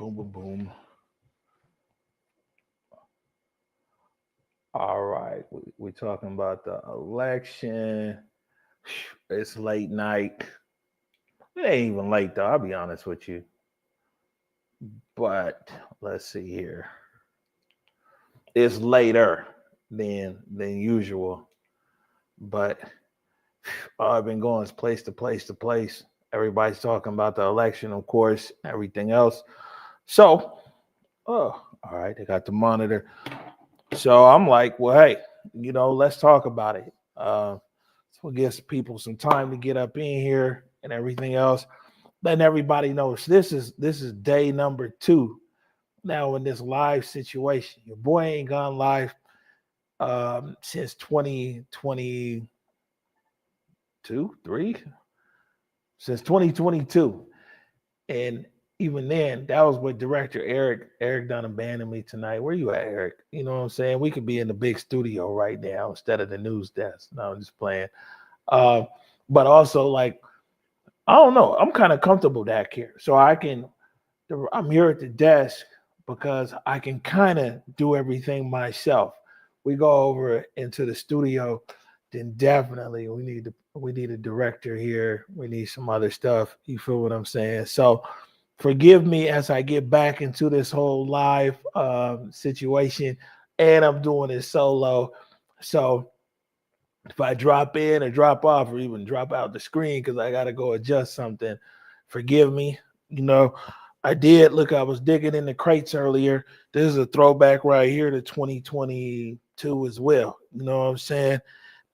Boom, boom, boom. All right. We're talking about the election. It's late night. It ain't even late, though. I'll be honest with you. But let's see here. It's later than usual. But I've been going place to place to place. Everybody's talking about the election, of course, everything else. So, all right, they got the monitor. So I'm like, well, hey, let's talk about it. So it gives people some time to get up in here and everything else. Letting everybody knows this is day number 2 now in this live situation. Your boy ain't gone live since 2022, 3, since 2022. And even then, that was with director Eric. Eric done abandoned me tonight. Where you at, Eric? You know what I'm saying? We could be in the big studio right now instead of the news desk. No, I'm just playing. Uh, but also, like, I don't know. I'm kind of comfortable back here. So I'm here at the desk because I can kind of do everything myself. We go over into the studio, then definitely we need a director here. We need some other stuff. You feel what I'm saying? So forgive me as I get back into this whole live situation, and I'm doing it solo. So if I drop in or drop off or even drop out the screen because I got to go adjust something, forgive me. You know, I did look, I was digging in the crates earlier. This is a throwback right here to 2022 as well. You know what I'm saying?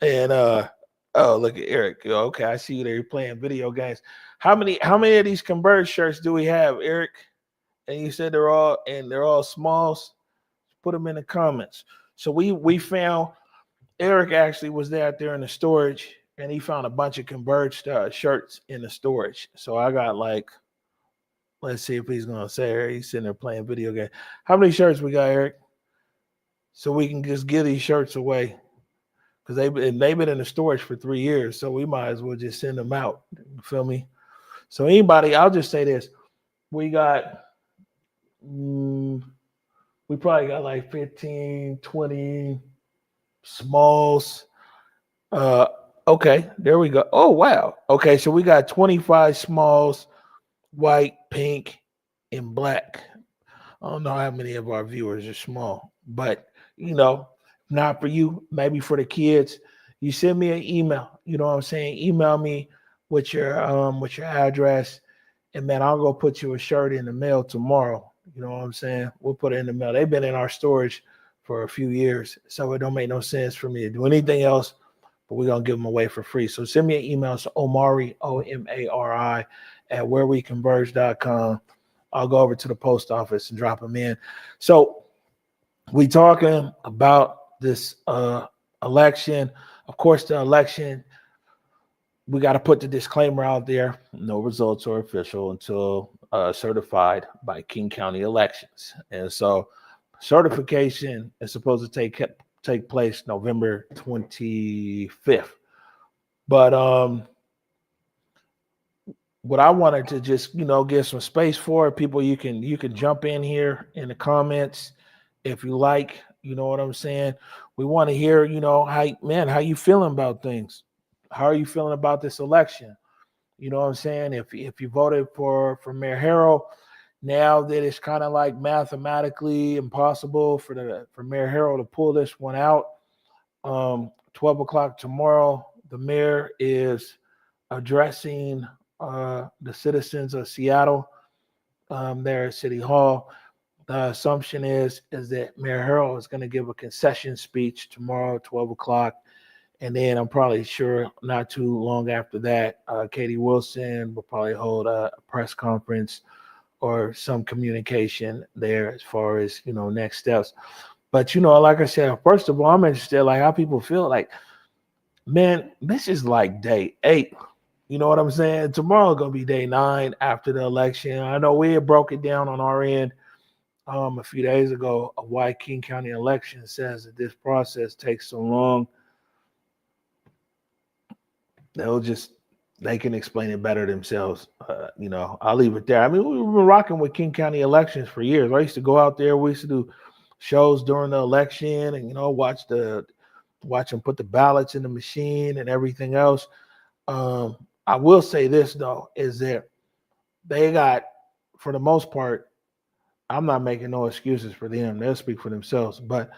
And oh, look at Eric. Okay, I see you there. You're playing video games. How many of these Converge shirts do we have, Eric? And you said they're all smalls. Put them in the comments. So we found Eric actually was there out there in the storage, and he found a bunch of Converged shirts in the storage. So I got like, let's see if he's gonna say it. He's sitting there playing video game. How many shirts we got, Eric? So we can just give these shirts away because they've been in the storage for 3 years. So we might as well just send them out. You feel me? So anybody, I'll just say this: we got, we probably got like 15, 20 smalls. Uh, okay, there we go. Oh wow. Okay, so we got 25 smalls, white, pink, and black. I don't know how many of our viewers are small, but not for you, maybe for the kids. You send me an email. You know what I'm saying? Email me with your address, and man, I'll go put you a shirt in the mail tomorrow. You know what I'm saying? We'll put it in the mail. They've been in our storage for a few years, so it don't make no sense for me to do anything else. But we're gonna give them away for free. So send me an email to Omari, Omari, at whereweconverge.com. I'll go over to the post office and drop them in. So we talking about this election. Of course, the election, we got to put the disclaimer out there. No results are official until certified by King County Elections. And so certification is supposed to take place November 25th. But what I wanted to just give some space for people, you can jump in here in the comments if you like. You know what I'm saying? We want to hear how you feeling about things. How are you feeling about this election? You know what I'm saying? If you voted for Mayor Harrell, now that it's kind of like mathematically impossible for Mayor Harrell to pull this one out. 12 o'clock tomorrow, the mayor is addressing the citizens of Seattle there at City Hall. The assumption is that Mayor Harrell is going to give a concession speech tomorrow, 12 o'clock. And then I'm probably sure not too long after that, Katie Wilson will probably hold a press conference or some communication there as far as, next steps. But, like I said, first of all, I'm interested like how people feel like, man, this is like day 8. You know what I'm saying? Tomorrow going to be day 9 after the election. I know we had broke it down on our end a few days ago of why King County election says that this process takes so long. They can explain it better themselves. I'll leave it there. I mean, we've been rocking with King County elections for years. I used to go out there. We used to do shows during the election, and watch them put the ballots in the machine and everything else. I will say this though, is that they got, for the most part, I'm not making no excuses for them. They'll speak for themselves, but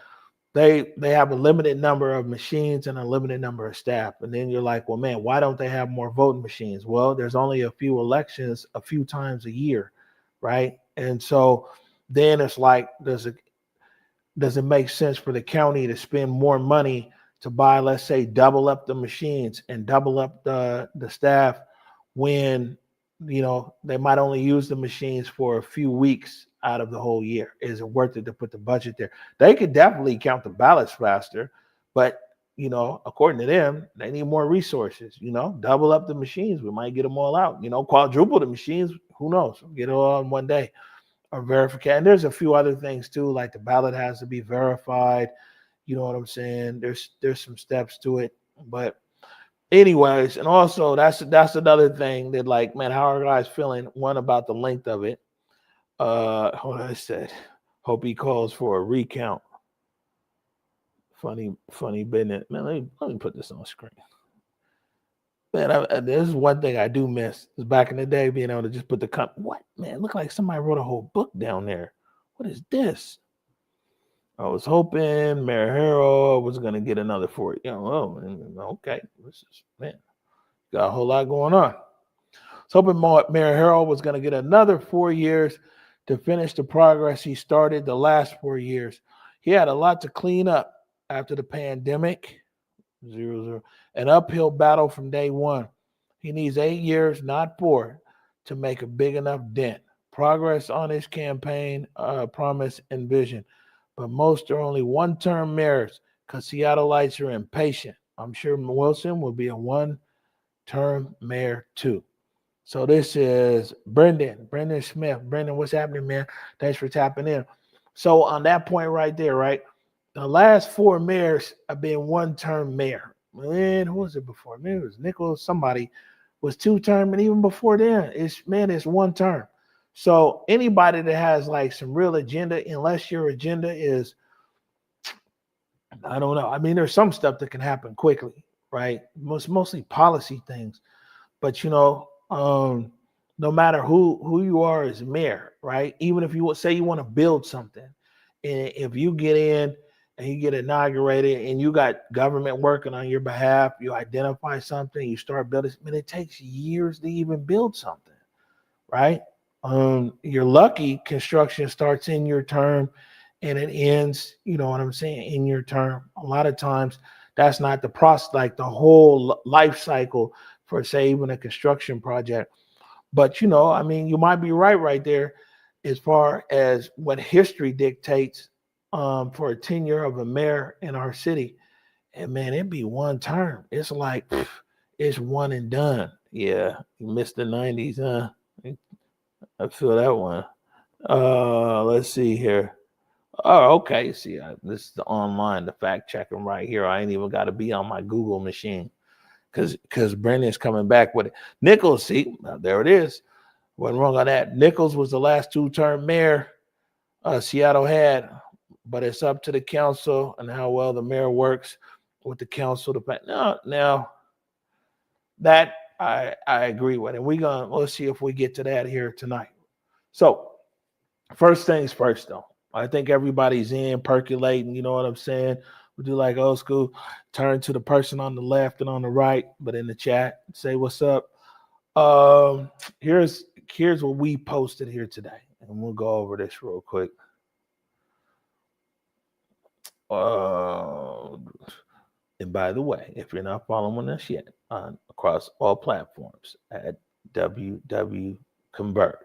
they have a limited number of machines and a limited number of staff. And then you're like, well, man, why don't they have more voting machines? Well, there's only a few elections a few times a year, right? And so then it's like, does it make sense for the county to spend more money to buy, let's say, double up the machines and double up the staff when they might only use the machines for a few weeks out of the whole year? Is it worth it to put the budget there? They could definitely count the ballots faster, but according to them, they need more resources. Double up the machines, we might get them all out. Quadruple the machines, who knows? Get it all in one day. Or verification. And there's a few other things too, like the ballot has to be verified. You know what I'm saying? There's some steps to it. But anyways, and also that's another thing that, like, man, how are guys feeling? One, about the length of it. Hold on, I said, hope he calls for a recount. Funny business. Man, let me put this on screen. Man, this is one thing I do miss. Is back in the day, being able to just put what, man, look like somebody wrote a whole book down there. What is this? I was hoping Mayor Harrell was going to get another 4 years. Okay. This is, man, got a whole lot going on. So hoping Mayor Harrell was going to get another 4 years to finish the progress he started the last 4 years. He had a lot to clean up after the pandemic. 0-0. An uphill battle from day one. He needs 8 years, not 4, to make a big enough dent. Progress on his campaign promise and vision. But most are only one-term mayors because Seattleites are impatient. I'm sure Wilson will be a one-term mayor too. So this is Brendan Smith. Brendan, what's happening, man? Thanks for tapping in. So on that point right there, right? The last 4 mayors have been one-term mayor. Man, who was it before? Man, it was Nichols. Somebody was 2-term, and even before then, it's one term. So anybody that has like some real agenda, unless your agenda is, I don't know. I mean, there's some stuff that can happen quickly, right? Mostly policy things. But no matter who you are as mayor, right? Even if you say you want to build something, and if you get in and you get inaugurated and you got government working on your behalf, you identify something, you start building, I mean, it takes years to even build something, right? You're lucky construction starts in your term and it ends, you know what I'm saying, in your term. A lot of times that's not the process, like the whole life cycle for, say, even a construction project. But, I mean, you might be right there as far as what history dictates for a tenure of a mayor in our city. And, man, it'd be one term. It's like, it's one and done. Yeah, you missed the 90s, huh? I feel that one. Let's see here. Oh, okay. See, this is the online, the fact checking right here. I ain't even got to be on my Google machine because Brendan's coming back with it. Nichols, see, there it is. Wasn't wrong on that. Nichols was the last 2-term mayor Seattle had, but it's up to the council and how well the mayor works with the council. Now that I agree with, and let's see if we get to that here tonight. So first things first, though. I think everybody's in percolating. You know what I'm saying? We do like old school. Turn to the person on the left and on the right, but in the chat, say what's up. Here's what we posted here today, and we'll go over this real quick. And by the way, if you're not following us yet, across all platforms at WW Converge,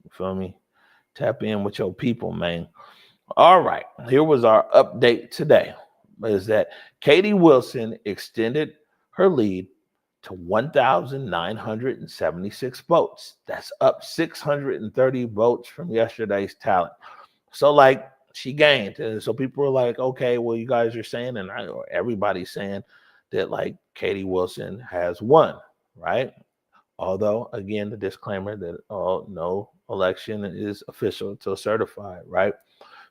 you feel me? Tap in with your people, man. All right, here was our update today. Is that Katie Wilson extended her lead to 1,976 votes. That's up 630 votes from yesterday's talent. So, like, she gained. And so people were like, okay, well, you guys are saying, and everybody's saying that, like, Katie Wilson has won, right? Although, again, the disclaimer that no election is official until certified, right?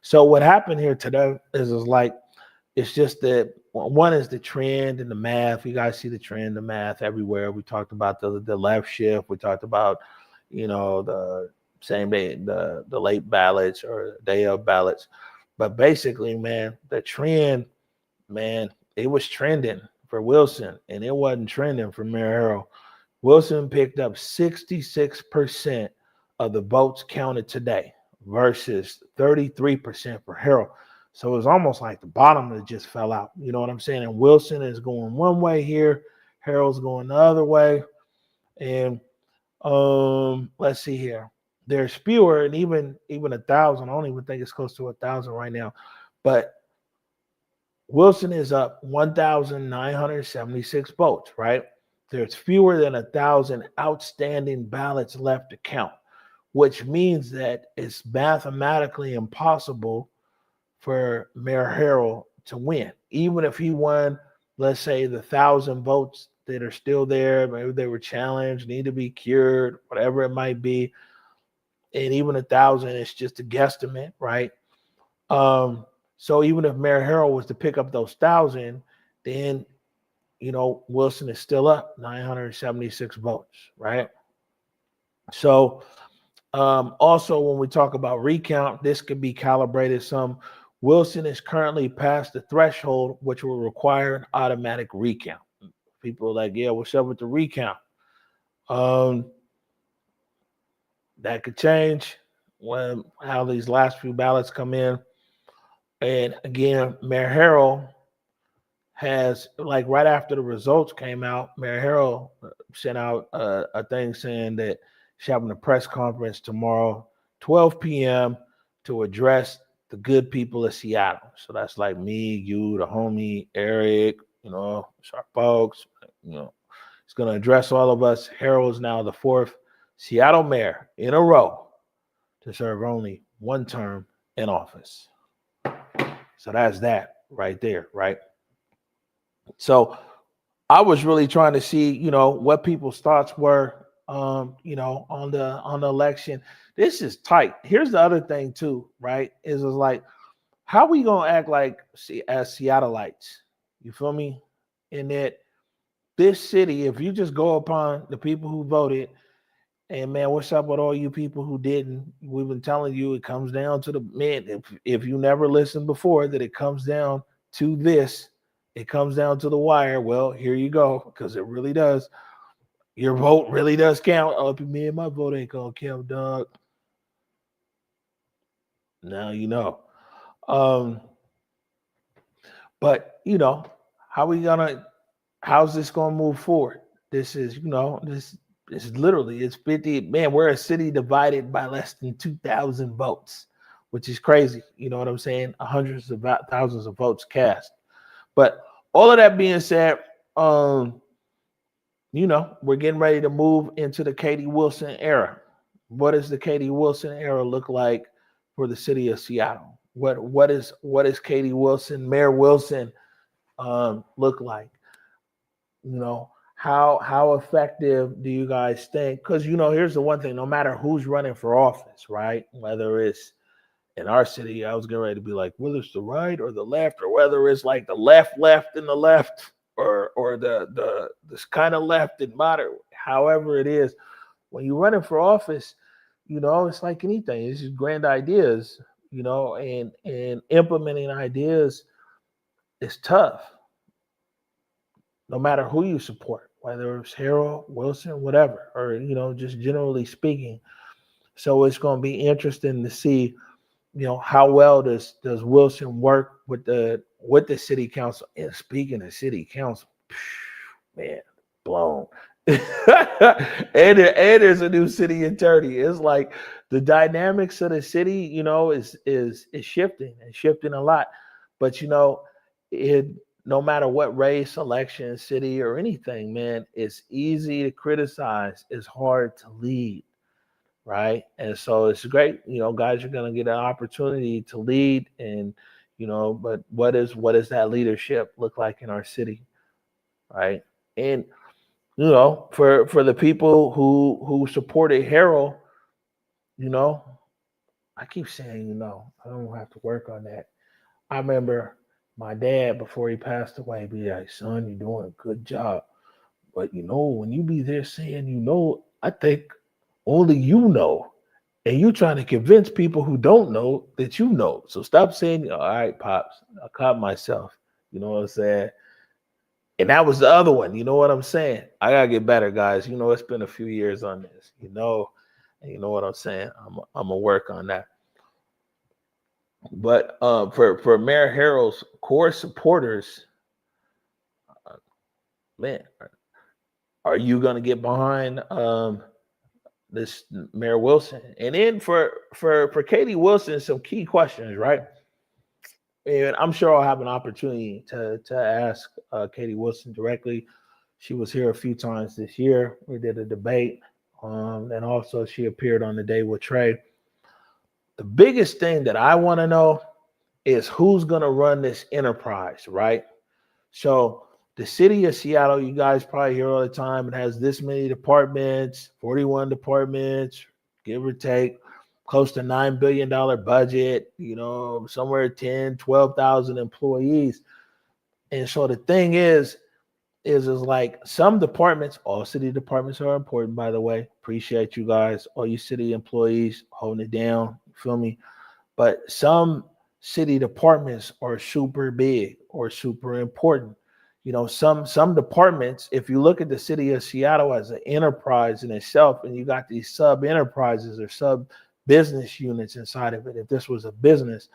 So what happened here today is like it's just that one is the trend and the math. You guys see the trend, the math everywhere. We talked about the left shift. We talked about, the same day, the late ballots or day of ballots. But basically, man, the trend, man, it was trending for Wilson and it wasn't trending for Mayor Harrell. Wilson picked up 66% of the votes counted today versus 33% for Harrell. So it was almost like the bottom that just fell out. You know what I'm saying? And Wilson is going one way here, Harrell's going the other way. And let's see here. There's fewer, and even 1,000. I don't even think it's close to 1,000 right now. But Wilson is up 1,976 votes, right? There's fewer than 1,000 outstanding ballots left to count, which means that it's mathematically impossible for Mayor Harrell to win. Even if he won, let's say, the 1,000 votes that are still there, maybe they were challenged, need to be cured, whatever it might be, and even 1,000 is just a guesstimate, right? So even if Mayor Harrell was to pick up those 1,000, then Wilson is still up 976 votes, right? So also when we talk about recount, this could be calibrated some. Wilson is currently past the threshold, which will require an automatic recount. People are like, yeah, what's up with the recount? That could change when how these last few ballots come in. And again, Mayor Harrell has, like, right after the results came out, Mayor Harrell sent out a thing saying that she's having a press conference tomorrow, 12 p.m., to address the good people of Seattle. So that's like me, you, the homie, Eric, it's our folks. It's going to address all of us. Harrell is now the fourth Seattle mayor in a row to serve only one term in office. So that's that right there, right? So I was really trying to see, what people's thoughts were, on the election. This is tight. Here's the other thing too, right? Is like, how we gonna act like as Seattleites? You feel me? In that this city, if you just go upon the people who voted, and man, what's up with all you people who didn't? We've been telling you it comes down to the man. If you never listened before, that it comes down to this. It comes down to the wire. Well, here you go, because it really does. Your vote really does count. Oh, me and my vote ain't gonna count, dog. Now you know. But how's this gonna move forward? This is, this is literally, it's 50. Man, we're a city divided by less than 2,000 votes, which is crazy. You know what I'm saying? Hundreds of thousands of votes cast. But all of that being said, we're getting ready to move into the Katie Wilson era. What does the Katie Wilson era look like for the city of Seattle? What is Katie Wilson, Mayor Wilson, look like? How effective do you guys think? Because here's the one thing: no matter who's running for office, right? Whether it's in our city, I was getting ready to be like, whether it's the right or the left, or whether it's like the left and the left, or the this kind of left and moderate, however it is. When you're running for office, it's like anything. It's just grand ideas, and implementing ideas is tough. No matter who you support, whether it's Harrell, Wilson, whatever, or just generally speaking. So it's going to be interesting to see, how well does Wilson work with the city council. And speaking of city council, man, blown. and there's a new city attorney. It's like the dynamics of the city, is shifting and shifting a lot. But no matter what race, election, city, or anything, man, it's easy to criticize. It's hard to lead, right? And so it's great, guys are going to get an opportunity to lead, and but what does that leadership look like in our city, right? And for the people who supported Harrell, you know, I keep saying, I don't have to work on that. I remember my dad before he passed away be like, son, you're doing a good job. But when you be there saying, I think only you know. And you trying to convince people who don't know that you know. So stop saying, all right, Pops, I caught myself. You know what I'm saying? And that was the other one. You know what I'm saying? I gotta get better, guys. It's been a few years on this. And you know what I'm saying? I'm gonna work on that. But for Mayor Harrell's core supporters, man, are you gonna get behind this Mayor Wilson? And then for Katie Wilson, some key questions, right? And I'm sure I'll have an opportunity to ask Katie Wilson directly. She was here a few times this year. We did a debate, and also she appeared on The Day with Trey. The biggest thing that I want to know is who's going to run this enterprise, right? So the city of Seattle, you guys probably hear all the time, it has this many departments, 41 departments, give or take, close to $9 billion budget, somewhere 10, 12,000 employees. And so the thing is like some departments, all city departments are important, by the way. Appreciate you guys, all you city employees holding it down. You feel me? But some city departments are super big or super important. Some departments, if you look at the city of Seattle as an enterprise in itself, and you got these sub enterprises or sub business units inside of it, if this was a business.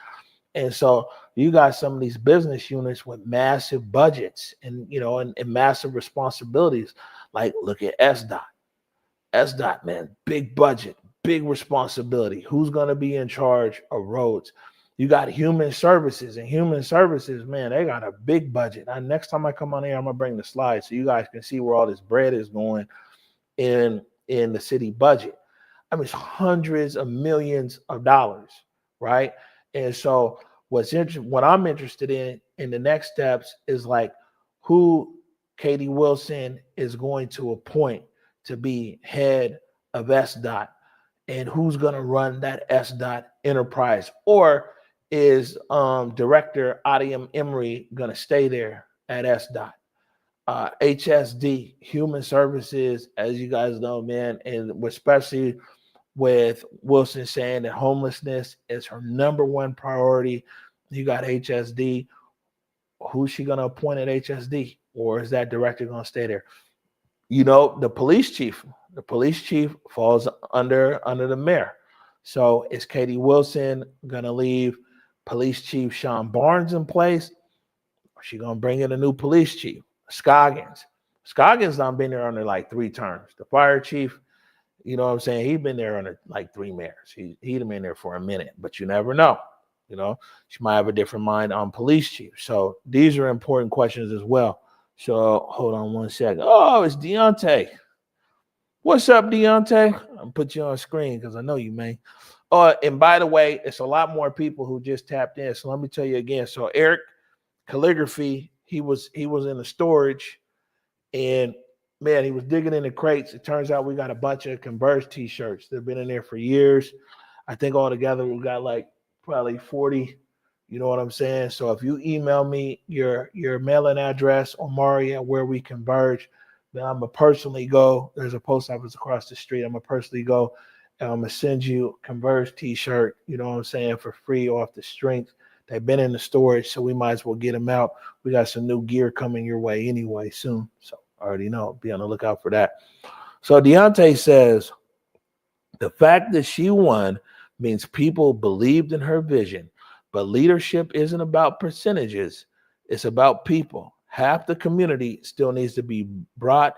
And so you got some of these business units with massive budgets and massive responsibilities. Like look at SDOT. SDOT, man, big budget, big responsibility. Who's going to be in charge of roads? You got human services, and human services, man, they got a big budget. Now, next time I come on here, I'm going to bring the slides so you guys can see where all this bread is going in the city budget. I mean, it's hundreds of millions of dollars, right? And so what I'm interested in the next steps is like who Katie Wilson is going to appoint to be head of SDOT, and who's going to run that SDOT enterprise, or is Director Adiam Emery going to stay there at SDOT? HSD, Human Services, as you guys know, man, and especially with Wilson saying that homelessness is her number one priority. You got HSD. Who's she going to appoint at HSD? Or is that director going to stay there? The police chief. The police chief falls under the mayor. So is Katie Wilson going to leave Police Chief Sean Barnes in place? Or is she going to bring in a new police chief? Scoggins. Scoggins done been there under like 3 terms. The fire chief, you know what I'm saying? He's been there under like 3 mayors. He'd been there for a minute, but you never know. She might have a different mind on police chief. So these are important questions as well. So hold on one second. Oh, it's Deontay. What's up, Deontay? I'll put you on screen because I know you, man. And by the way, it's a lot more people who just tapped in. So let me tell you again. So Eric Calligraphy, he was in the storage, and man, he was digging in the crates. It turns out we got a bunch of Converse t-shirts. They've been in there for years. I think altogether we got like probably 40. You know what I'm saying? So if you email me your mailing address, Omari, at Where We Converge, then I'm going to personally go. There's a post office across the street. I'm going to personally go, and I'm going to send you a Converge t-shirt, you know what I'm saying, for free off the strength. They've been in the storage, so we might as well get them out. We got some new gear coming your way anyway soon. So I already know. Be on the lookout for that. So Deontay says, the fact that she won means people believed in her vision, but leadership isn't about percentages. It's about people. Half the community still needs to be brought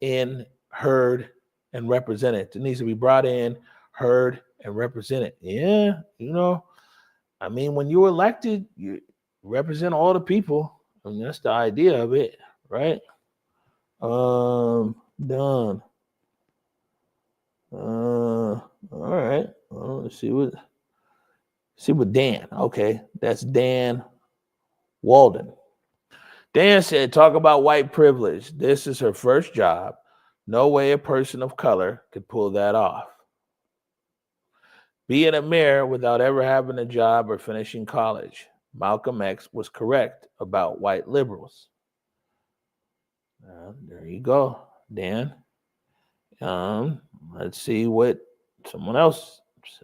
in, heard, and represented. It needs to be brought in, heard, and represented. Yeah, I mean, when you're elected, you represent all the people. I mean, that's the idea of it, right? Done. All right. Well, let's see what Dan. Okay, that's Dan Walden. Dan said, talk about white privilege. This is her first job. No way a person of color could pull that off. Being a mayor without ever having a job or finishing college. Malcolm X was correct about white liberals. There you go, Dan. Let's see what someone else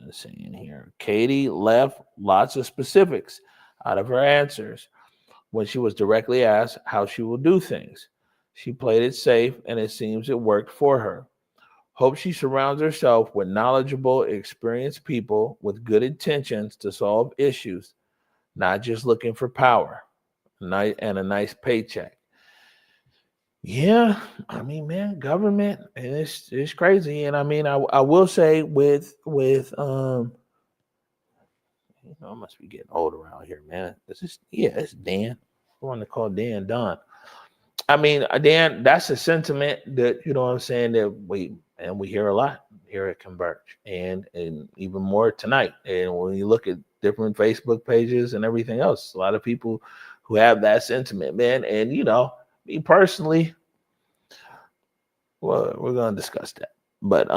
is saying here. Katie left lots of specifics out of her answers when she was directly asked how she will do things. She played it safe, and it seems it worked for her. Hope she surrounds herself with knowledgeable, experienced people with good intentions to solve issues, not just looking for power and a nice paycheck. Yeah, I mean, man, government, and it's crazy. And I mean, I will say I must be getting old around here, man. It's Dan. I want to call Dan Don. I mean, Dan, that's a sentiment that, you know what I'm saying, that we hear a lot here at Converge, and even more tonight. And when you look at different Facebook pages and everything else, a lot of people who have that sentiment, man. And me personally, well, we're gonna discuss that. But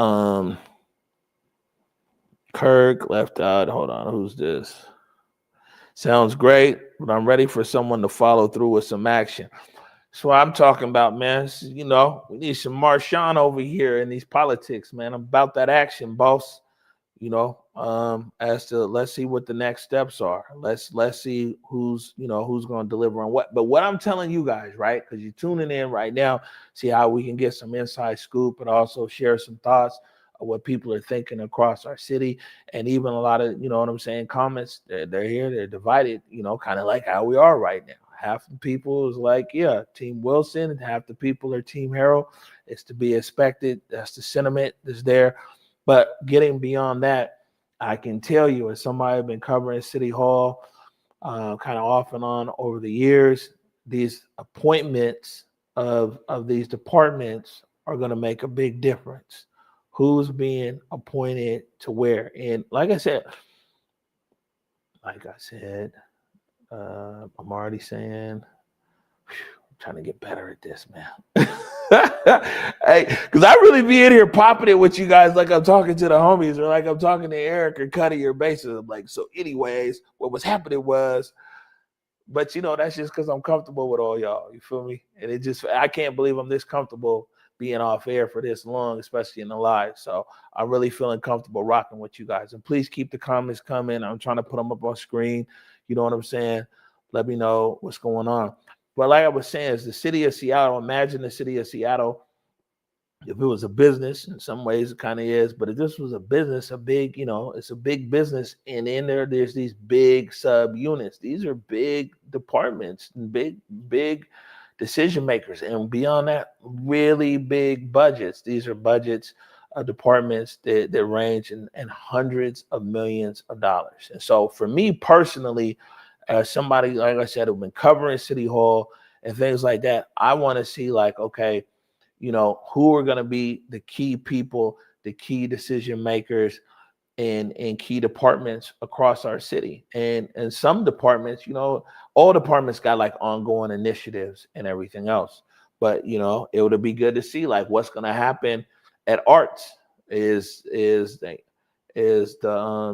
Kirk left out. Hold on, who's this? Sounds great, but I'm ready for someone to follow through with some action. That's what I'm talking about, man. We need some Marshawn over here in these politics, man. I'm about that action, boss. As to, let's see what the next steps are. Let's see who's going to deliver on what. But what I'm telling you guys, right? Because you're tuning in right now, see how we can get some inside scoop, and also share some thoughts of what people are thinking across our city, and even a lot of, comments. They're here, they're divided, kind of like how we are right now. Half the people is like, yeah, Team Wilson, and half the people are Team Harrell. It's to be expected. That's the sentiment that's there. But getting beyond that, I can tell you, as somebody who's been covering City Hall kind of off and on over the years, these appointments of these departments are going to make a big difference. Who's being appointed to where? And like I said, I'm already saying, I'm trying to get better at this, man. Hey, because I really be in here popping it with you guys like I'm talking to the homies, or like I'm talking to Eric or Cuddy or Basis. I'm like, so anyways, what was happening was, but that's just because I'm comfortable with all y'all. You feel me? And I can't believe I'm this comfortable being off air for this long, especially in the live. So I'm really feeling comfortable rocking with you guys. And please keep the comments coming. I'm trying to put them up on screen. You know what I'm saying? Let me know what's going on. But like I was saying, is the city of Seattle. Imagine the city of Seattle. If it was a business, in some ways it kind of is, but if this was a business, it's a big business, and in there's these big sub units. These are big departments and big decision makers, and beyond that, really big budgets. These are budgets of departments that range in hundreds of millions of dollars. And so for me personally, as somebody, like I said, who've been covering City Hall and things like that, I want to see, like, okay, who are going to be the key people, the key decision makers in key departments across our city. And some departments, all departments got like ongoing initiatives and everything else. But, it would be good to see like what's going to happen at arts. Is the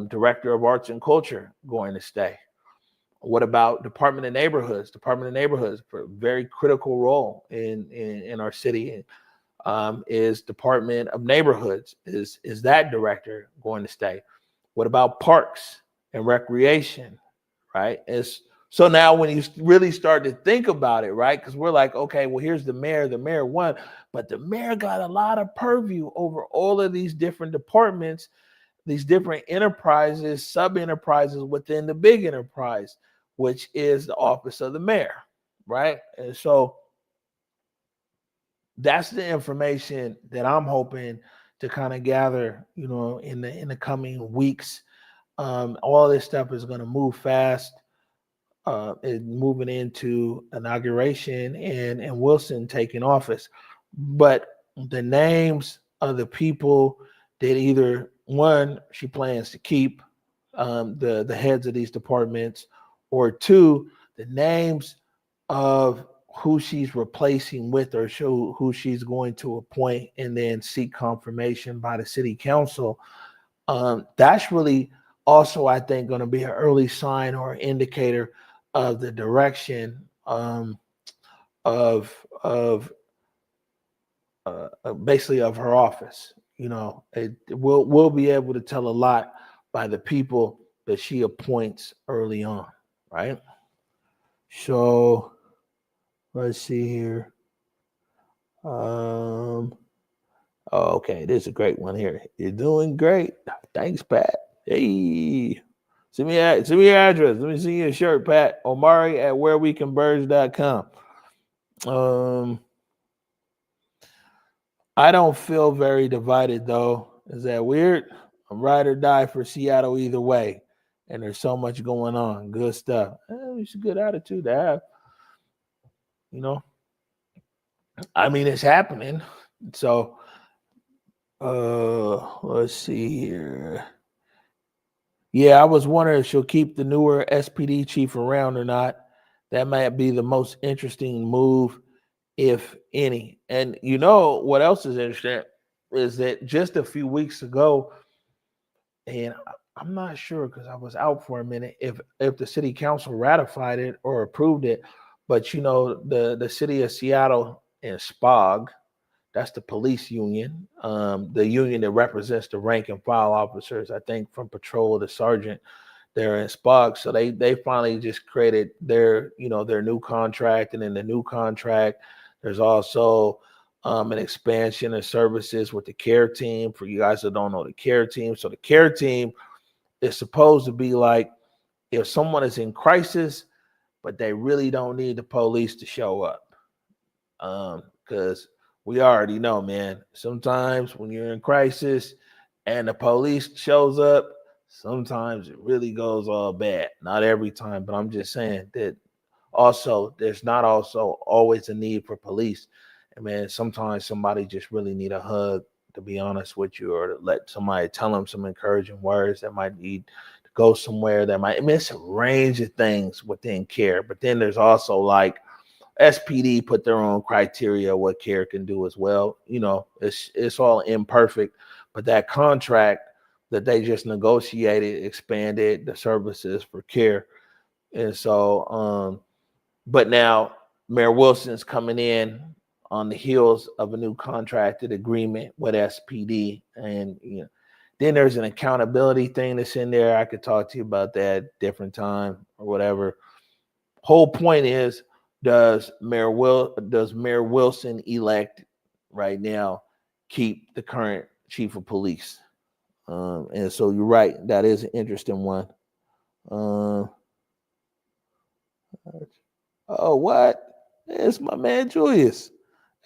director of arts and culture going to stay? What about Department of Neighborhoods? Department of Neighborhoods for a very critical role in our city. Is Department of Neighborhoods, is that director going to stay? What about Parks and Recreation, right? So now when you really start to think about it, right? Because we're like, okay, well, here's the mayor won, but the mayor got a lot of purview over all of these different departments, these different enterprises, sub-enterprises within the big enterprise, which is the office of the mayor, right? And so that's the information that I'm hoping to kind of gather, in the coming weeks. All this stuff is going to move fast, moving into inauguration and Wilson taking office. But the names of the people that either, one, she plans to keep, the heads of these departments, or two, the names of who she's replacing with or show who she's going to appoint and then seek confirmation by the city council. That's really also, I think, going to be an early sign or indicator of the direction of basically of her office. We'll be able to tell a lot by the people that she appoints early on, right? So let's see here. Okay, this is a great one here. You're doing great. Thanks, Pat. Hey, send me your address. Let me see your shirt, Pat. Omari at whereweconverge.com. I don't feel very divided, though. Is that weird? I'm ride or die for Seattle either way. And there's so much going on. Good stuff. It's a good attitude to have. I mean, it's happening. So, let's see here. Yeah, I was wondering if she'll keep the newer SPD chief around or not. That might be the most interesting move, if any. And what else is interesting is that just a few weeks ago, and I'm not sure because I was out for a minute if the city council ratified it or approved it, but the city of Seattle and SPOG, that's the police union, the union that represents the rank and file officers, I think from patrol to sergeant there in SPOG. So they finally just created their new contract, and in the new contract, there's also an expansion of services with the care team. For you guys that don't know the care team, so the care team is supposed to be like if someone is in crisis, but they really don't need the police to show up. Because we already know, man, sometimes when you're in crisis and the police shows up, sometimes it really goes all bad. Not every time, but I'm just saying that also there's not also always a need for police. And man, sometimes somebody just really need a hug, to be honest with you, or to let somebody tell them some encouraging words that might need to go somewhere. It's a range of things within care. But then there's also like SPD put their own criteria what care can do as well. It's all imperfect, but that contract that they just negotiated expanded the services for care. And so, but now Mayor Wilson's coming in on the heels of a new contracted agreement with SPD. And, then there's an accountability thing that's in there. I could talk to you about that different time or whatever. Whole point is, does Mayor Wilson elect right now keep the current chief of police? And so you're right. That is an interesting one. Oh, what? It's my man Julius.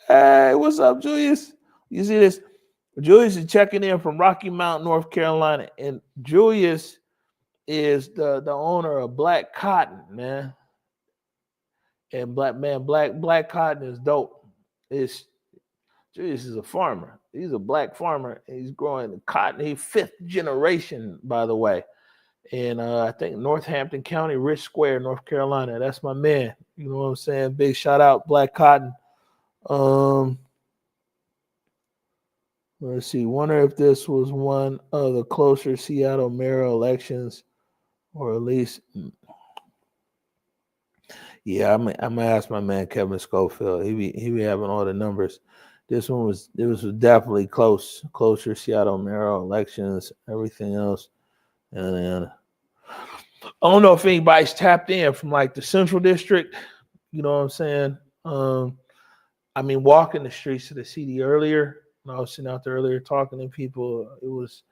Hey, what's up, Julius? You see this? Julius is checking in from Rocky Mount, North Carolina. And Julius is the owner of Black Cotton, man. And Black Cotton is dope. Julius is a farmer. He's a black farmer. He's growing cotton. He's 5th generation, by the way. And I think Northampton County, Rich Square, North Carolina. That's my man. You know what I'm saying? Big shout out, Black Cotton. Let's see. Wonder if this was one of the closer Seattle mayoral elections, or at least. Yeah, I'm gonna ask my man Kevin Schofield. He be having all the numbers. This was definitely closer Seattle mayoral elections, everything else. And then I don't know if anybody's tapped in from like the Central District. You know what I'm saying? I mean, walking the streets of the city earlier, when I was sitting out there earlier talking to people, it was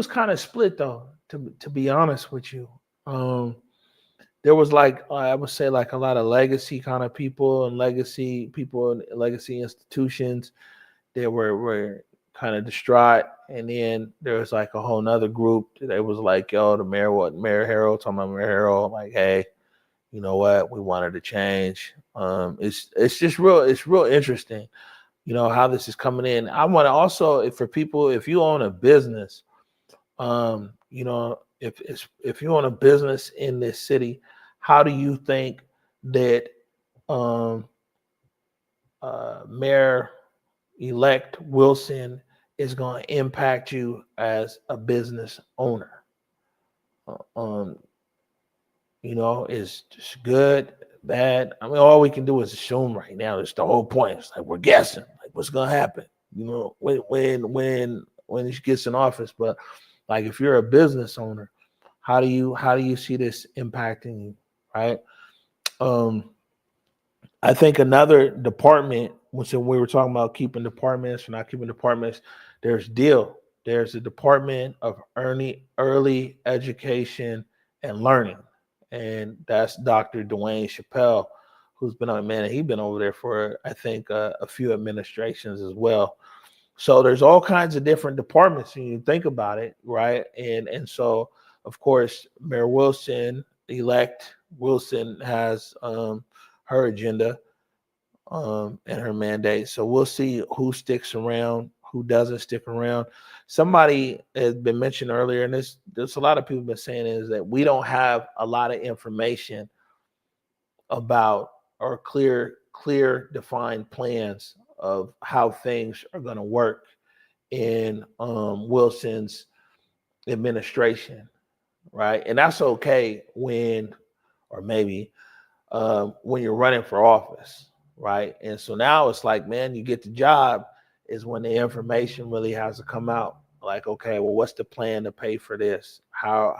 kind of split though, to be honest with you. There was I would say like a lot of legacy kind of people and legacy institutions that were kind of distraught. And then there was like a whole nother group that was like, yo, Mayor Harrell, talking about Mayor Harrell, like, hey, you know what, we wanted to change. It's real interesting, how this is coming in. I want to also, for people, if you own a business, if you own a business in this city, how do you think that um, Mayor-elect Wilson is going to impact you as a business owner. Uh, Um, is just good, bad. I mean, all we can do is assume right now. It's the whole point. It's like we're guessing, like what's gonna happen. When he gets in office. But like, if you're a business owner, how do you see this impacting you, right? Um, I think another department, when we were talking about keeping departments or not keeping departments, there's deal. There's a department of early education and learning, and that's Dr. Dwayne Chappelle, who's been on, man. He's been over there for, I think, a few administrations as well. So there's all kinds of different departments, and you think about it, right? And so, of course, Mayor Wilson, elect Wilson, has her agenda and her mandate. So we'll see who sticks around, who doesn't stick around. Somebody has been mentioned earlier, and there's a lot of people been saying, is that we don't have a lot of information about or clear defined plans of how things are going to work in Wilson's administration, right? And that's okay or maybe when you're running for office, right? And so now it's like, man, you get the job is when the information really has to come out. Like, okay, well, what's the plan to pay for this? How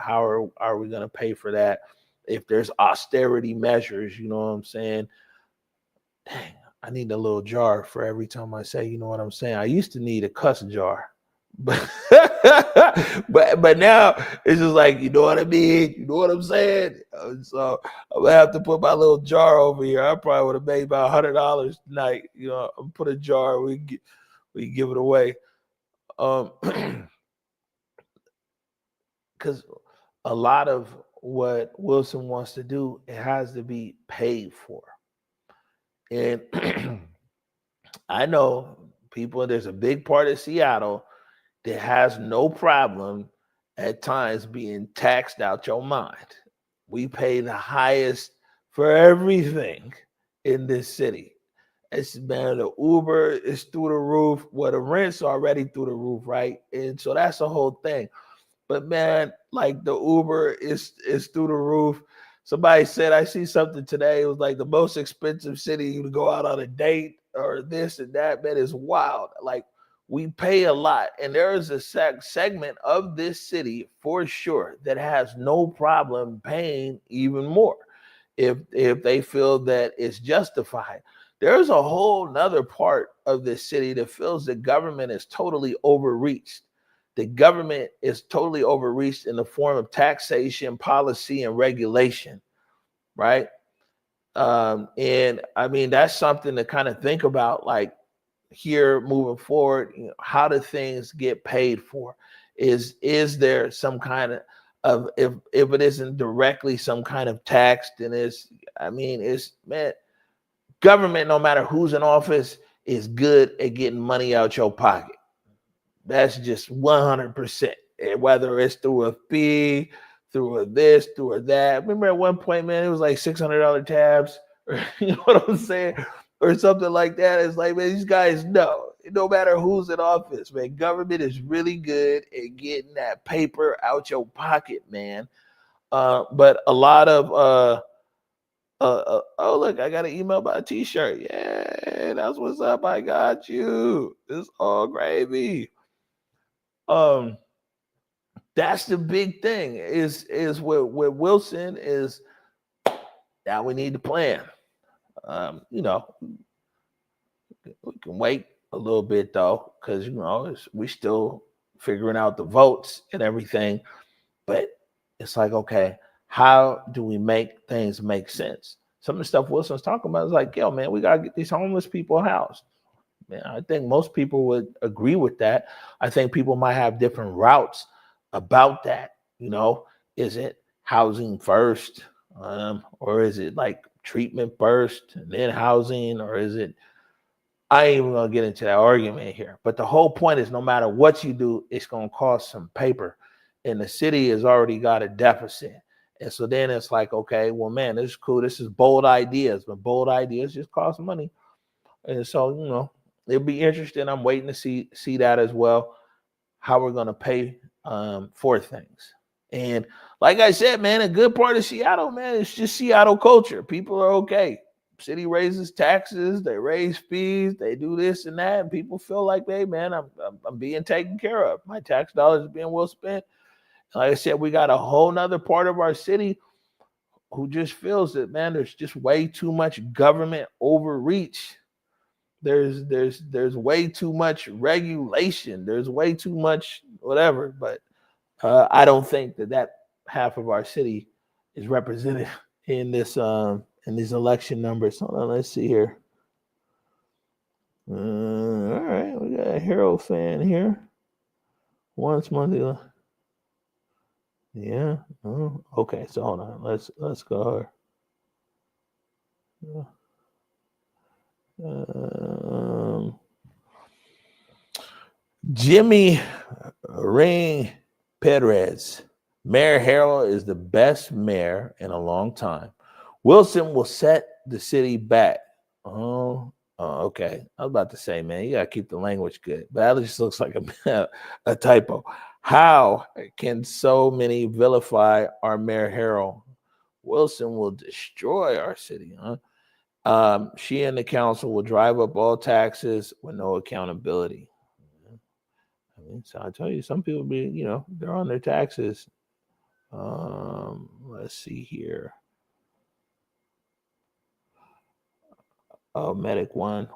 are we going to pay for that? If there's austerity measures, you know what I'm saying? Dang, I need a little jar for every time I say, you know what I'm saying? I used to need a cuss jar, but but now it's just like, you know what I mean? You know what I'm saying? So I'm gonna have to put my little jar over here. I probably would have made about $100 tonight. I'm put a jar. We give it away. Because a lot of what Wilson wants to do, it has to be paid for. And I know people, there's a big part of Seattle that has no problem at times being taxed out your mind. We pay the highest for everything in this city. It's, man, the Uber is through the roof. Well, the rent's already through the roof, right? And so that's the whole thing. But man, like the Uber is through the roof. Somebody said, I see something today. It was like the most expensive city to go out on a date or this and that. Man, it's wild. Like, we pay a lot, and there is a segment of this city for sure that has no problem paying even more if they feel that it's justified. There's a whole nother part of this city that feels the government is totally overreached. The government is totally overreached in the form of taxation, policy, and regulation, right? And I mean, that's something to kind of think about, like, here moving forward. How do things get paid for? Is there some kind of if it isn't directly some kind of tax, then it's, man, government, no matter who's in office, is good at getting money out your pocket. That's just 100%. And whether it's through a fee, through a this, through a that. Remember at one point, man, it was like $600 tabs, or, you know what I'm saying? Or something like that. It's like, man, these guys know. No matter who's in office, man, government is really good at getting that paper out your pocket, man. But a lot of oh, look, I got an email about a t-shirt. Yeah, that's what's up. I got you. It's all gravy. Um, that's the big thing is with Wilson is now we need to plan. We can wait a little bit though, because we still figuring out the votes and everything. But it's like, okay, how do we make things make sense? Some of the stuff Wilson's talking about is like, yo, man, we gotta get these homeless people housed. Man, I think most people would agree with that. I think people might have different routes about that. Is it housing first, or is it like treatment first and then housing, or is it? I ain't even gonna get into that argument here. But the whole point is, no matter what you do, it's gonna cost some paper, and the city has already got a deficit. And so then it's like, okay, well, man, this is cool. This is bold ideas, but bold ideas just cost money. And so, it'll be interesting. I'm waiting to see that as well, how we're going to pay for things. And like I said, man, a good part of Seattle, man, it's just Seattle culture. People are okay. City raises taxes, they raise fees, they do this and that, and people feel like, hey, man, I'm being taken care of. My tax dollars are being well spent. Like I said, we got a whole nother part of our city who just feels that, man, there's just way too much government overreach. There's way too much regulation. There's way too much whatever. But I don't think that half of our city is represented in these election numbers. Hold on, let's see here. All right, we got a Harrell fan here. Once monthly. Yeah. Oh, okay. So hold on. Let's go. Jimmy Ring Perez. Mayor Harrell is the best mayor in a long time. Wilson will set the city back. Oh, okay. I was about to say, man, you got to keep the language good. But that just looks like a typo. How can so many vilify our Mayor Harrell? Wilson will destroy our city, huh? She and the council will drive up all taxes with no accountability. So I tell you, some people they're on their taxes. Let's see here. Oh, Medic One.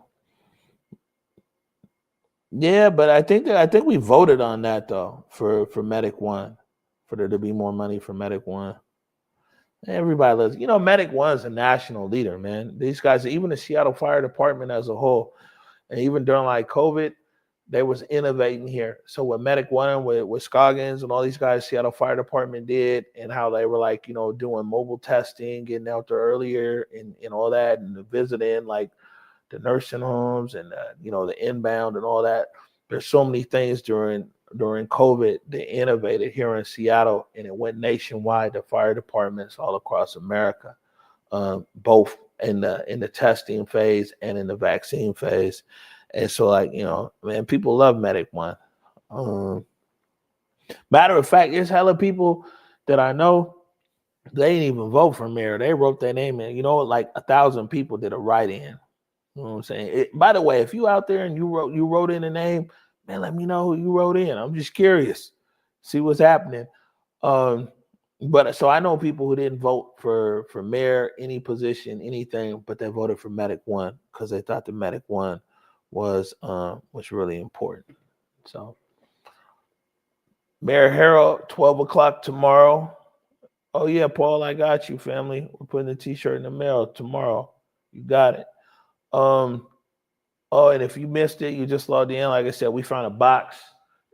Yeah, but I think we voted on that though for Medic One, for there to be more money for Medic One. Everybody loves, Medic One is a national leader, man. These guys, even the Seattle Fire Department as a whole, and even during like COVID, they was innovating here. So what Medic One with Scoggins and all these guys, Seattle Fire Department did, and how they were like, doing mobile testing, getting out there earlier and all that, and visiting like the nursing homes and the inbound and all that. There's so many things during COVID they innovated here in Seattle, and it went nationwide to fire departments all across America, both in the testing phase and in the vaccine phase. And so, like, man, people love Medic One. Matter of fact, there's hella people that I know, they didn't even vote for mayor. They wrote their name in. Like 1,000 people did a write-in. You know what I'm saying? By the way, if you out there and you wrote in a name, man, let me know who you wrote in. I'm just curious, see what's happening. But so I know people who didn't vote for mayor, any position, anything, but they voted for Medic One because they thought the Medic One was really important. So Mayor Harrell, 12 o'clock tomorrow. Oh yeah, Paul, I got you, family. We're putting the t-shirt in the mail tomorrow. You got it. Oh, and if you missed it, you just logged in. Like I said, we found a box.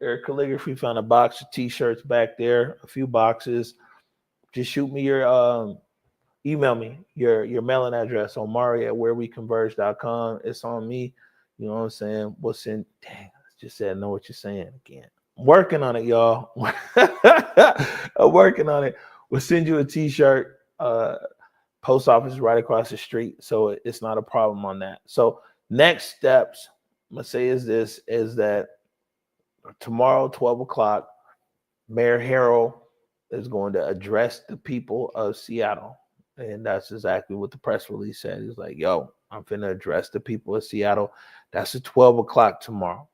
Eric Calligraphy found a box of t-shirts back there, a few boxes. Just shoot me your email me your mailing address on Mari@whereweconverge.com. It's on me. You know what I'm saying? We'll send. Dang, I just said know what you're saying again. I'm working on it, y'all. I'm working on it. We'll send you a t-shirt. Post office is right across the street, so it's not a problem on that. So next steps, I'm gonna say is that tomorrow, 12 o'clock, Mayor Harrell is going to address the people of Seattle. And that's exactly what the press release said. He's like, yo, I'm finna address the people of Seattle. That's at 12 o'clock tomorrow.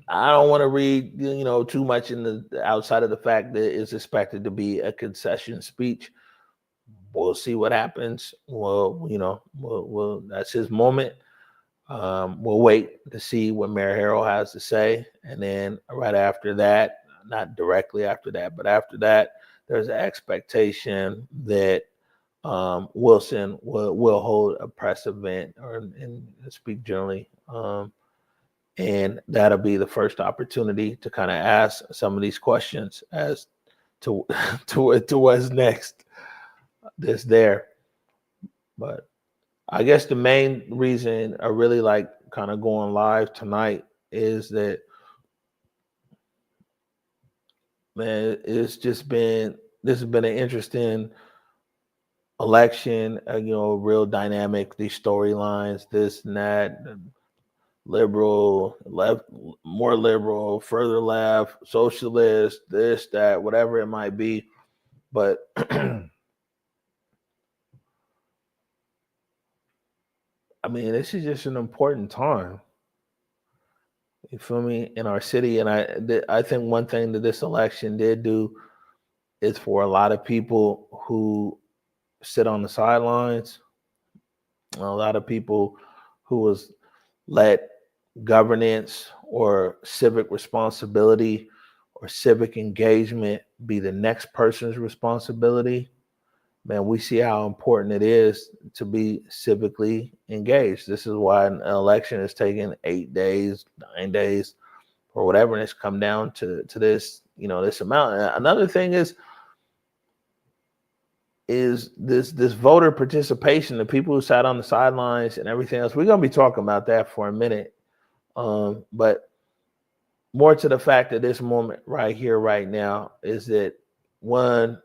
I don't want to read, too much in the outside of the fact that it's expected to be a concession speech. We'll see what happens. Well, we'll that's his moment. We'll wait to see what Mayor Harrell has to say. And then right after that, not directly after that, but after that, there's an expectation that Wilson will hold a press event and speak generally. And that'll be the first opportunity to kind of ask some of these questions as to what's next. That's there. But I guess the main reason I really like kind of going live tonight is that man, this has been an interesting election. Real dynamic. These storylines, this and that, liberal, left, more liberal, further left, socialist, this, that, whatever it might be. But I mean, this is just an important time. You feel me? In our city, and I think one thing that this election did do is for a lot of people who sit on the sidelines, a lot of people who was let governance or civic responsibility or civic engagement be the next person's responsibility. Man, we see how important it is to be civically engaged. This is why an election is taking 8 days, 9 days, or whatever, and it's come down to this, this amount. And another thing is this voter participation, the people who sat on the sidelines and everything else. We're gonna be talking about that for a minute. But more to the fact that this moment right here, right now, is that one,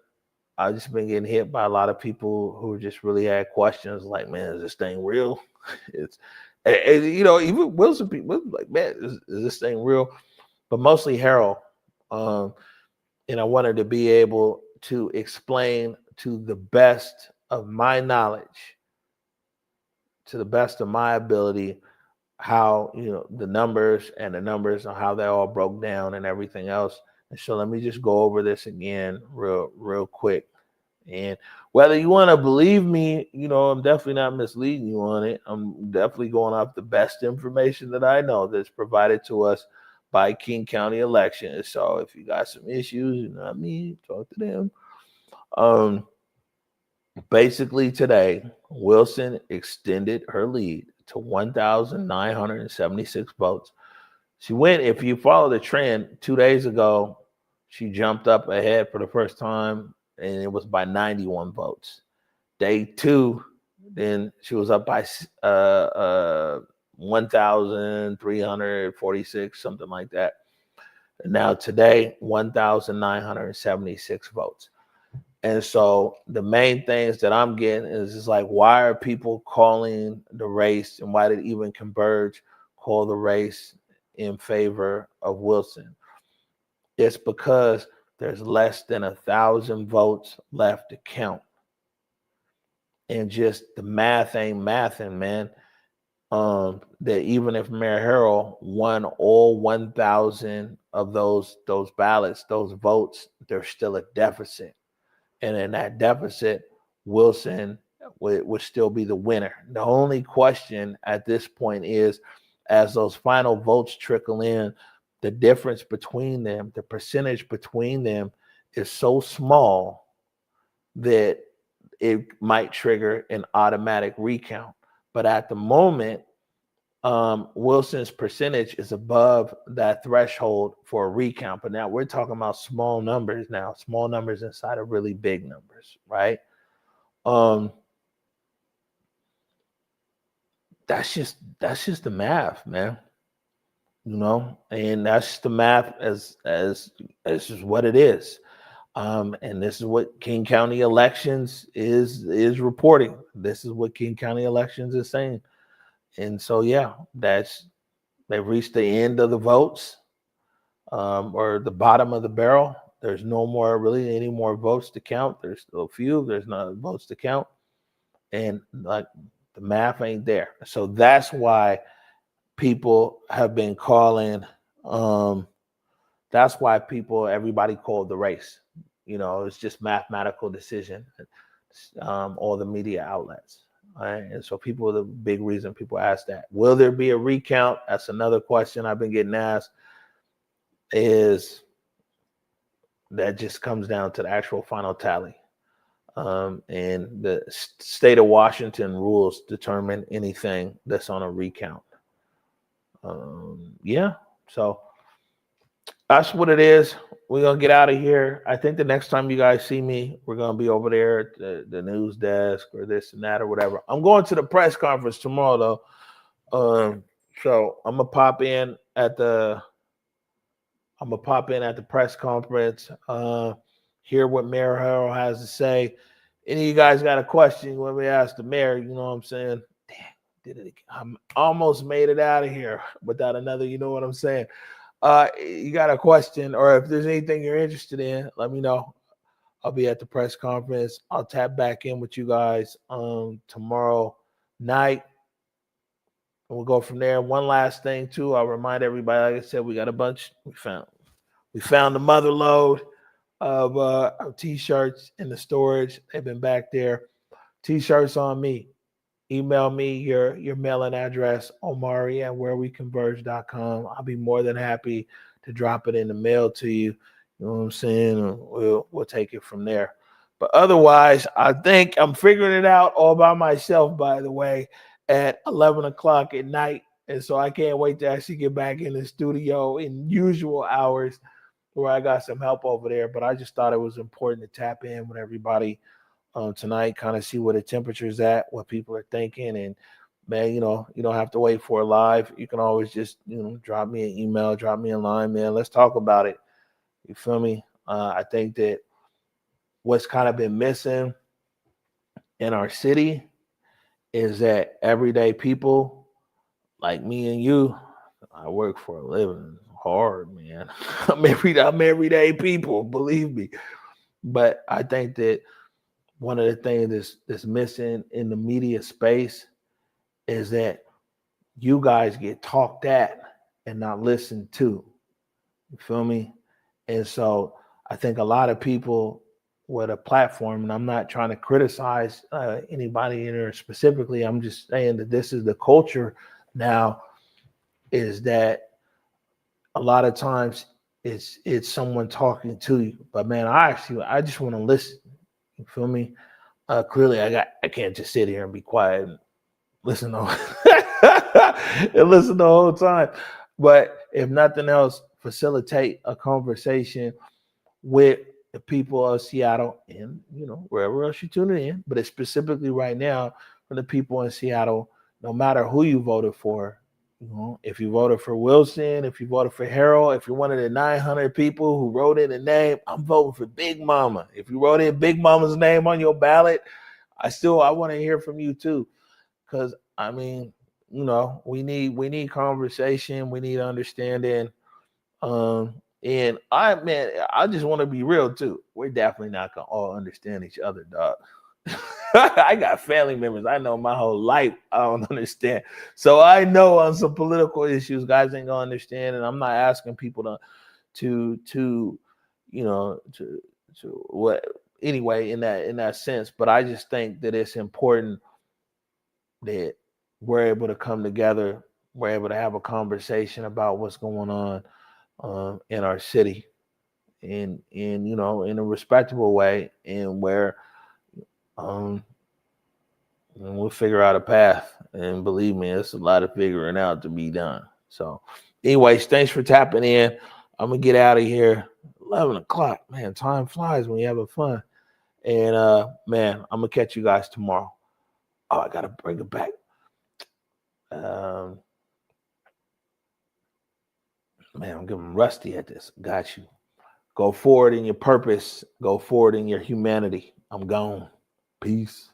I've just been getting hit by a lot of people who just really had questions like, man, is this thing real? It's, even Wilson people like, man, is this thing real? But mostly Harrell. And I wanted to be able to explain to the best of my knowledge, to the best of my ability, how, the numbers and how they all broke down and everything else. And so let me just go over this again real quick. And whether you want to believe me, I'm definitely not misleading you on it. I'm definitely going off the best information that I know that's provided to us by King County Elections. So if you got some issues, talk to them. Basically today, Wilson extended her lead to 1,976 votes. She went, if you follow the trend, 2 days ago, she jumped up ahead for the first time, and it was by 91 votes. Day two, then she was up by 1,346, something like that. And now today, 1,976 votes. And so the main things that I'm getting is just like, why are people calling the race, and why did even Converge call the race in favor of Wilson? It's because there's less than 1,000 votes left to count. And just the math ain't mathing, man. That even if Mayor Harrell won all 1,000 of those ballots, those votes, there's still a deficit. And in that deficit, Wilson would still be the winner. The only question at this point is, as those final votes trickle in, the difference between them, the percentage between them is so small that it might trigger an automatic recount. But at the moment, Wilson's percentage is above that threshold for a recount. But now we're talking about small numbers now, small numbers inside of really big numbers, right? That's just the math, man. And that's the math as just what it is. And this is what King County Elections is reporting. This is what King County Elections is saying. And so, yeah, they've reached the end of the votes, or the bottom of the barrel. There's no more really any more votes to count. There's still a few. There's not votes to count. And like the math ain't there. So that's why people have been calling. That's why everybody called the race. It's just mathematical decision. All the media outlets. Right? And so the big reason people ask that. Will there be a recount? That's another question I've been getting asked. Is that just comes down to the actual final tally. And the state of Washington rules determine anything that's on a recount. Yeah, so that's what it is. We're going to get out of here. I think the next time you guys see me, we're going to be over there at the news desk or this and that or whatever. I'm going to the press conference tomorrow, though. So I'm going to pop in at the I'm gonna pop in at the press conference, hear what Mayor Harrell has to say. Any of you guys got a question? Let me ask the mayor. You know what I'm saying? Damn, did it again. I'm almost made it out of here without another. You know what I'm saying? You got a question, or if there's anything you're interested in, let me know. I'll be at the press conference. I'll tap back in with you guys tomorrow night. And we'll go from there. One last thing too, I'll remind everybody, like I said, we got a bunch. We found the mother lode of t-shirts in the storage. They've been back there. T-shirts on me. Email me your mailing address, Omari at whereweconverge.com. I'll be more than happy to drop it in the mail to you. You know what I'm saying? And we'll take it from there. But otherwise, I think I'm figuring it out all by myself, by the way, at 11 o'clock at night. And so I can't wait to actually get back in the studio in usual hours where I got some help over there. But I just thought it was important to tap in with everybody tonight, kind of see where the temperature's at, what people are thinking. And man, you don't have to wait for it live. You can always just, drop me an email, drop me a line, man. Let's talk about it. You feel me? I think that what's kind of been missing in our city is that everyday people like me and you, I work for a living hard, man. I'm everyday people, believe me. But I think that one of the things that's missing in the media space is that you guys get talked at and not listened to. You feel me? And so I think a lot of people with a platform, and I'm not trying to criticize anybody in there specifically, I'm just saying that this is the culture now, is that a lot of times it's someone talking to you. But man, I just want to listen. You feel me? Clearly I can't just sit here and be quiet and listen and listen the whole time. But if nothing else, facilitate a conversation with the people of Seattle and wherever else you're tuning in. But it's specifically right now for the people in Seattle, no matter who you voted for. If you voted for Wilson, if you voted for Harrell, if you're one of the 900 people who wrote in the name, I'm voting for Big Mama. If you wrote in Big Mama's name on your ballot, I want to hear from you too. Because I mean, we need conversation, we need understanding. And I just want to be real too. We're definitely not gonna all understand each other, dog. I got family members I know my whole life I don't understand. So I know on some political issues, guys ain't gonna understand, and I'm not asking people to what anyway in that sense. But I just think that it's important that we're able to come together, we're able to have a conversation about what's going on in our city, in a respectable way, and where and we'll figure out a path. And believe me, it's a lot of figuring out to be done. So anyways, thanks for tapping in. I'm gonna get out of here. 11 o'clock, man, time flies when you're having fun. And man, I'm gonna catch you guys tomorrow. Oh, I gotta bring it back. Man, I'm getting rusty at this. Got you. Go forward in your purpose. Go forward in your humanity. I'm gone. Peace.